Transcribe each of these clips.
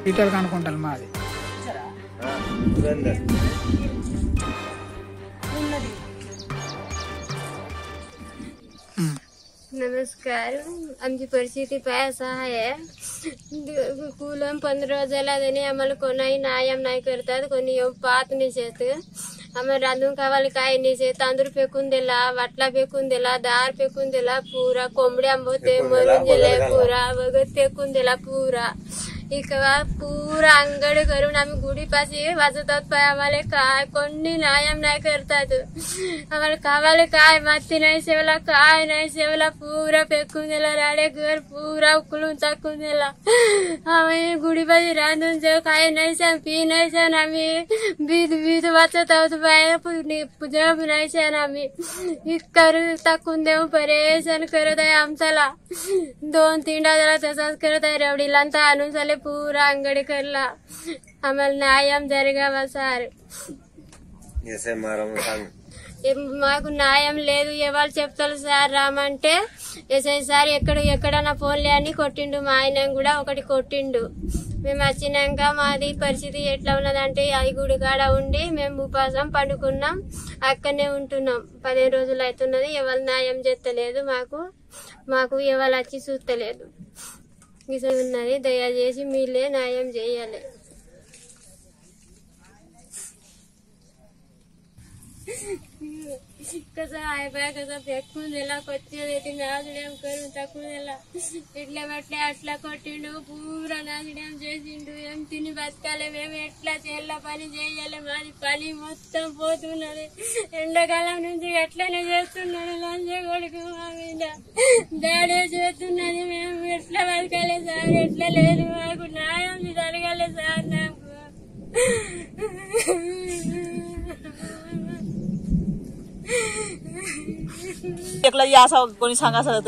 Litre కనుక్కుంటాను మాది. नमस्कार. आमची परिस्थिती पैसा आहे. कुलम 15 झाला त्याने आम्हाला कोणाही नायम नाही करतात. कोणी येऊन पाहत नसेत. आम्हाला रांधून खावायला काही नसे. तांदूळ फेकून दिला, वाटला फेकून दिला, दार फेकून दिला, पुरा कोंबड्या होते मरून गेले, पुरा वगैरे फेकून दिला पुरा. इकवा पूरा अंगड करून आम्ही गुढीपाशी वाजवतात. पाय आम्हाला काय कोणी नायम नाही करतात. आम्हाला खावायला काय माती नाही सेवला, काय नाही सेवला, पुरा फेकून दिला. राडे घर पुरा उकलून टाकून दिला. आम्ही गुढीपाशी रांधून जेव काही नाही सण, पी नाही सण. आम्ही बीत वाचत आहोत. बाहेर जब नाही सण. आम्ही कर टाकून देऊ परेशान करत आहे आमच्याला. 2-3 डाला तसाच करत आहे. रवडीला आणून झाले पूरा अंगडी करला. आम्हाला న్యాయం జరగావా సార్? మాకు న్యాయం లేదు. ఎవరు చెప్తారు సార్ రామంటే ఎస్ఐ సార్ ఎక్కడ నా ఫోన్లే అని కొట్టిండు. మా ఆయన కూడా ఒకటి కొట్టిండు. మేము వచ్చినాక మాది పరిస్థితి ఎట్లా ఉన్నదంటే ఈ గుడి కాడ ఉండి మేము ఉపవాసం పండుకున్నాం. అక్కడనే ఉంటున్నాం. 15 రోజులు అవుతున్నది. ఎవరు న్యాయం చేస్తలేదు. మాకు ఎవరు వచ్చి చూస్తలేదు. విషయం ఉన్నది. దయచేసి మీలే న్యాయం చేయాలి. कसं आहे बाय कसं फेकून दिला. కొచ్చి నాశనం కरून తక్కువ दिला. ఇట్లా పట్లే అట్లా కొట్టిండు. పూరా నాశనం చేసిండు. ఏం తిని బతకాలి మేము? ఎట్లా చేయాల పని చేయాలి? మాది పని మొత్తం పోతున్నది. ఎండాకాలం నుంచి ఎట్లనే చేస్తున్నాడు. లంచ కొడుకు మా మీద దాడే చేస్తున్నది. మేము ఎట్లా బతకాలి సార్? ఎట్లా లేదు. మాకు న్యాయం జరగాలి సార్. నాకు एकला या असं कोणी सांगा सगळं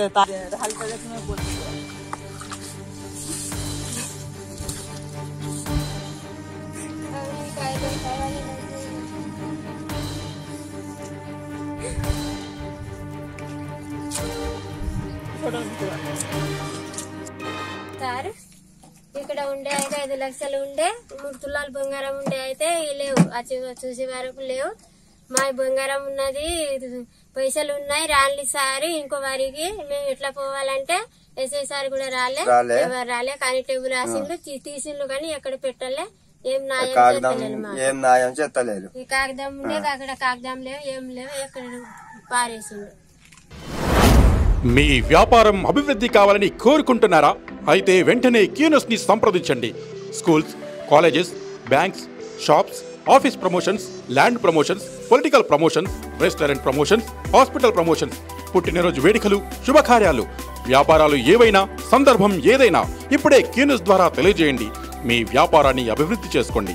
సార్ ఇక్కడ ఉండే అయితే 5 లక్షలు ఉండే, 3 తులాలు బంగారం ఉండే అయితే లేవు. చూసే వరకు లేవు. మా బంగారం ఉన్నది, పైసలు ఉన్నాయి. రాలి సార్ ఇంకో వారికి మేము ఎట్లా పోవాలంటే ఎస్ఐ సార్ కూడా రాలే. ఎవరు రాలే. కానీ టేబుల్ రాసిండు తీసిండు కానీ ఎక్కడ పెట్టలే. ఏం న్యాయం చేస్తలేదు. ఈ కాగితం ఉండే అక్కడ కాగితం లేవు, ఏం లేవు. ఎక్కడ పారేసిండు. మీ వ్యాపారం అభివృద్ధి కావాలని కోరుకుంటున్నారా? అయితే వెంటనే క్యూనస్ ని సంప్రదించండి. Schools, colleges, banks, shops, office promotions, land promotions, political promotions, restaurant promotions, hospital promotions, పుట్టినరోజు వేడుకలు, శుభకార్యాలు, వ్యాపారాలు ఏవైనా, సందర్భం ఏదైనా ఇప్పుడే క్యూనస్ ద్వారా తెలియజేయండి. మీ వ్యాపారాన్ని అభివృద్ధి చేసుకోండి.